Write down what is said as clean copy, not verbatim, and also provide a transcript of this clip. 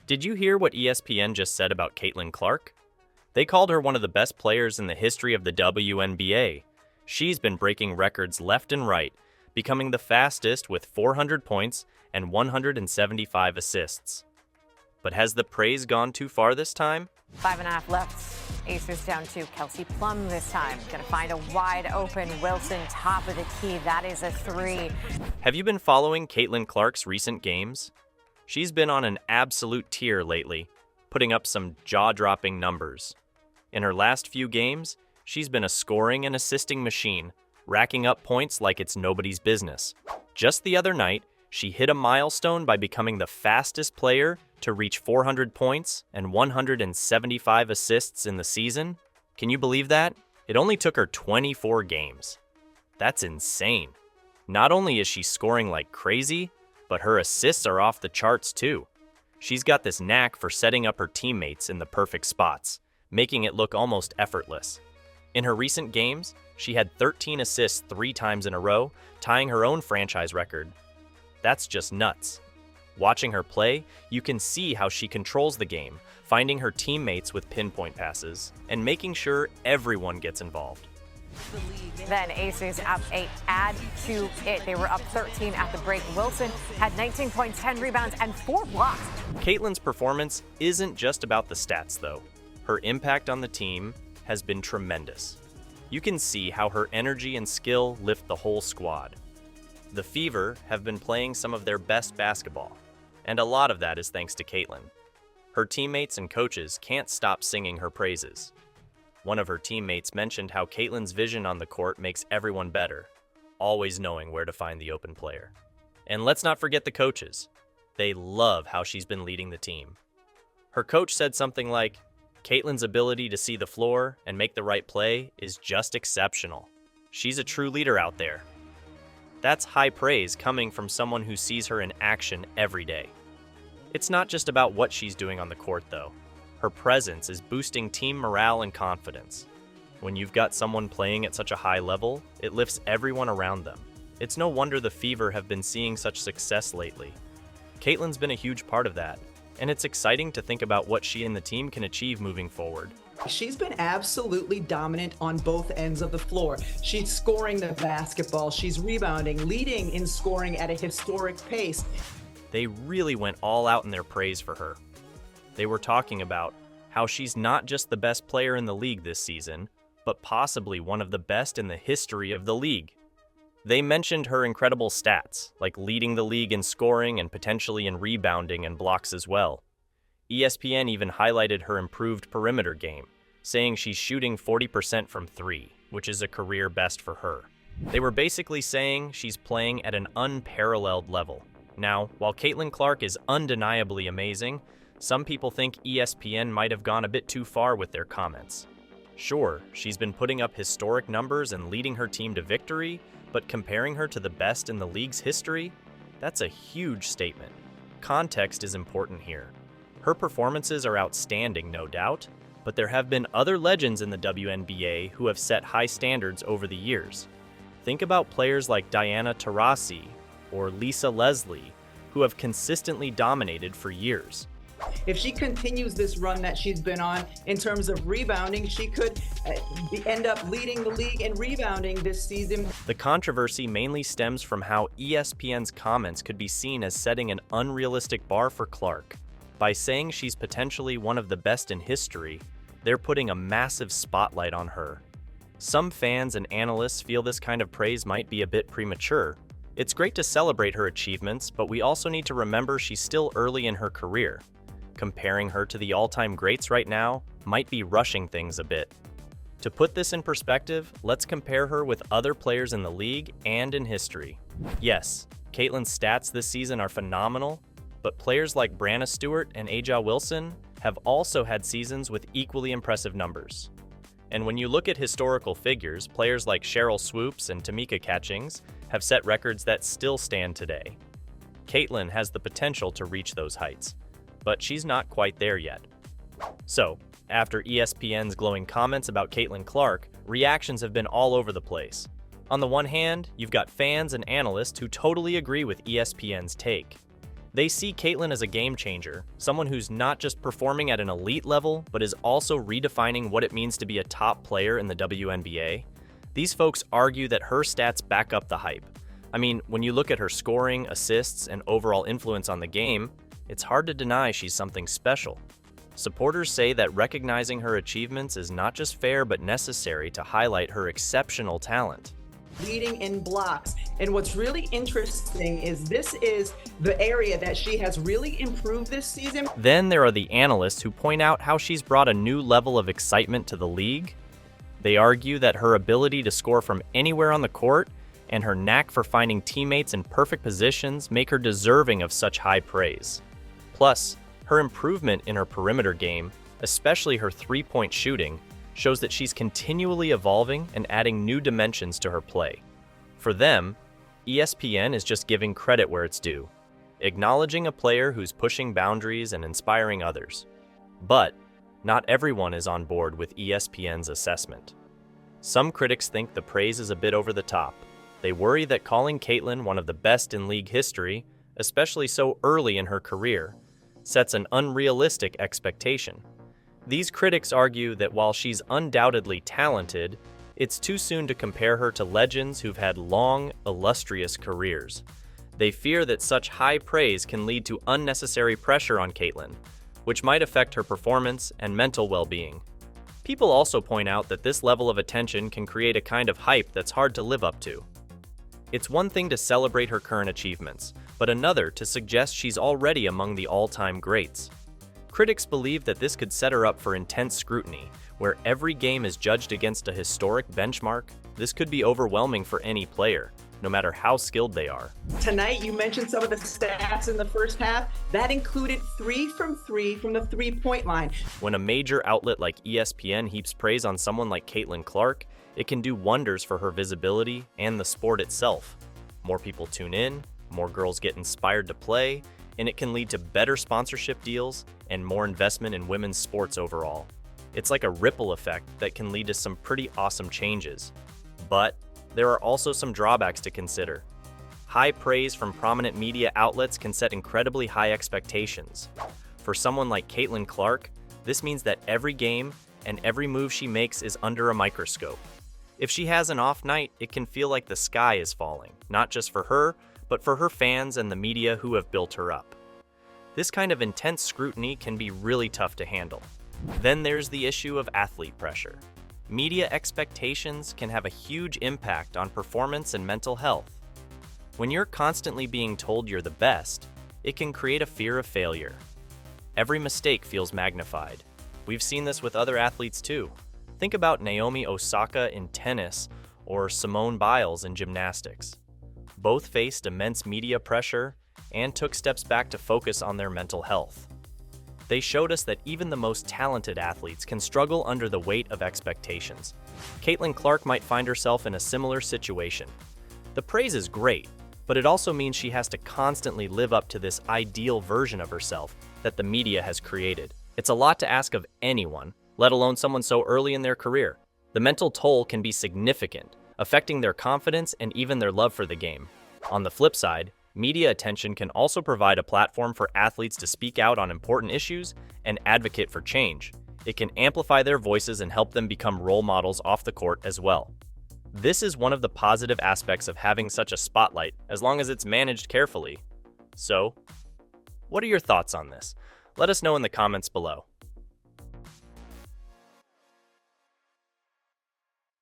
Did you hear what ESPN just said about Caitlin Clark? They called her one of the best players in the history of the WNBA. She's been breaking records left and right, becoming the fastest with 400 points and 175 assists. But has the praise gone too far this time? 5.5 left. Aces down to Kelsey Plum this time. Gonna find a wide open Wilson, top of the key. That is a three. Have you been following Caitlin Clark's recent games? She's been on an absolute tear lately, putting up some jaw-dropping numbers. In her last few games, she's been a scoring and assisting machine, racking up points like it's nobody's business. Just the other night, she hit a milestone by becoming the fastest player to reach 400 points and 175 assists in the season. Can you believe that? It only took her 24 games. That's insane. Not only is she scoring like crazy, but her assists are off the charts too. She's got this knack for setting up her teammates in the perfect spots, making it look almost effortless. In her recent games, she had 13 assists 3 times in a row, tying her own franchise record. That's just nuts. Watching her play, you can see how she controls the game, finding her teammates with pinpoint passes, and making sure everyone gets involved. Then Aces up 8, add to it. They were up 13 at the break. Wilson had 19 points, 10 rebounds, and 4 blocks. Caitlin's performance isn't just about the stats, though. Her impact on the team has been tremendous. You can see how her energy and skill lift the whole squad. The Fever have been playing some of their best basketball, and a lot of that is thanks to Caitlin. Her teammates and coaches can't stop singing her praises. One of her teammates mentioned how Caitlin's vision on the court makes everyone better, always knowing where to find the open player. And let's not forget the coaches. They love how she's been leading the team. Her coach said something like, "Caitlin's ability to see the floor and make the right play is just exceptional. She's a true leader out there." That's high praise coming from someone who sees her in action every day. It's not just about what she's doing on the court, though. Her presence is boosting team morale and confidence. When you've got someone playing at such a high level, it lifts everyone around them. It's no wonder the Fever have been seeing such success lately. Caitlin's been a huge part of that, and it's exciting to think about what she and the team can achieve moving forward. She's been absolutely dominant on both ends of the floor. She's scoring the basketball, she's rebounding, leading in scoring at a historic pace. They really went all out in their praise for her. They were talking about how she's not just the best player in the league this season, but possibly one of the best in the history of the league. They mentioned her incredible stats, like leading the league in scoring and potentially in rebounding and blocks as well. ESPN even highlighted her improved perimeter game, saying she's shooting 40% from 3, which is a career best for her. They were basically saying she's playing at an unparalleled level. Now, while Caitlin Clark is undeniably amazing, some people think ESPN might have gone a bit too far with their comments. Sure, she's been putting up historic numbers and leading her team to victory, but comparing her to the best in the league's history? That's a huge statement. Context is important here. Her performances are outstanding, no doubt, but there have been other legends in the WNBA who have set high standards over the years. Think about players like Diana Taurasi or Lisa Leslie, who have consistently dominated for years. If she continues this run that she's been on in terms of rebounding, she could end up leading the league in rebounding this season. The controversy mainly stems from how ESPN's comments could be seen as setting an unrealistic bar for Clark. By saying she's potentially one of the best in history, they're putting a massive spotlight on her. Some fans and analysts feel this kind of praise might be a bit premature. It's great to celebrate her achievements, but we also need to remember she's still early in her career. Comparing her to the all-time greats right now might be rushing things a bit. To put this in perspective, let's compare her with other players in the league and in history. Yes, Caitlin's stats this season are phenomenal, but players like Brianna Stewart and A'ja Wilson have also had seasons with equally impressive numbers. And when you look at historical figures, players like Cheryl Swoops and Tamika Catchings have set records that still stand today. Caitlin has the potential to reach those heights, but she's not quite there yet. So, after ESPN's glowing comments about Caitlin Clark, reactions have been all over the place. On the one hand, you've got fans and analysts who totally agree with ESPN's take. They see Caitlyn as a game changer, someone who's not just performing at an elite level, but is also redefining what it means to be a top player in the WNBA. These folks argue that her stats back up the hype. I mean, when you look at her scoring, assists, and overall influence on the game, it's hard to deny she's something special. Supporters say that recognizing her achievements is not just fair but necessary to highlight her exceptional talent. Leading in blocks. And what's really interesting is this is the area that she has really improved this season. Then there are the analysts who point out how she's brought a new level of excitement to the league. They argue that her ability to score from anywhere on the court and her knack for finding teammates in perfect positions make her deserving of such high praise. Plus, her improvement in her perimeter game, especially her three-point shooting, shows that she's continually evolving and adding new dimensions to her play. For them, ESPN is just giving credit where it's due, acknowledging a player who's pushing boundaries and inspiring others. But not everyone is on board with ESPN's assessment. Some critics think the praise is a bit over the top. They worry that calling Caitlyn one of the best in league history, especially so early in her career, sets an unrealistic expectation. These critics argue that while she's undoubtedly talented, it's too soon to compare her to legends who've had long, illustrious careers. They fear that such high praise can lead to unnecessary pressure on Caitlyn, which might affect her performance and mental well-being. People also point out that this level of attention can create a kind of hype that's hard to live up to. It's one thing to celebrate her current achievements, but another to suggest she's already among the all-time greats. Critics believe that this could set her up for intense scrutiny, where every game is judged against a historic benchmark. This could be overwhelming for any player, no matter how skilled they are. Tonight, you mentioned some of the stats in the first half. That included 3 from 3 from the three-point line. When a major outlet like ESPN heaps praise on someone like Caitlyn Clark, it can do wonders for her visibility and the sport itself. More people tune in, more girls get inspired to play, and it can lead to better sponsorship deals and more investment in women's sports overall. It's like a ripple effect that can lead to some pretty awesome changes. But there are also some drawbacks to consider. High praise from prominent media outlets can set incredibly high expectations. For someone like Caitlyn Clark, this means that every game and every move she makes is under a microscope. If she has an off night, it can feel like the sky is falling, not just for her, but for her fans and the media who have built her up. This kind of intense scrutiny can be really tough to handle. Then there's the issue of athlete pressure. Media expectations can have a huge impact on performance and mental health. When you're constantly being told you're the best, it can create a fear of failure. Every mistake feels magnified. We've seen this with other athletes too. Think about Naomi Osaka in tennis or Simone Biles in gymnastics. Both faced immense media pressure and took steps back to focus on their mental health. They showed us that even the most talented athletes can struggle under the weight of expectations. Caitlyn Clark might find herself in a similar situation. The praise is great, but it also means she has to constantly live up to this ideal version of herself that the media has created. It's a lot to ask of anyone, let alone someone so early in their career. The mental toll can be significant, affecting their confidence and even their love for the game. On the flip side, media attention can also provide a platform for athletes to speak out on important issues and advocate for change. It can amplify their voices and help them become role models off the court as well. This is one of the positive aspects of having such a spotlight, as long as it's managed carefully. So, what are your thoughts on this? Let us know in the comments below.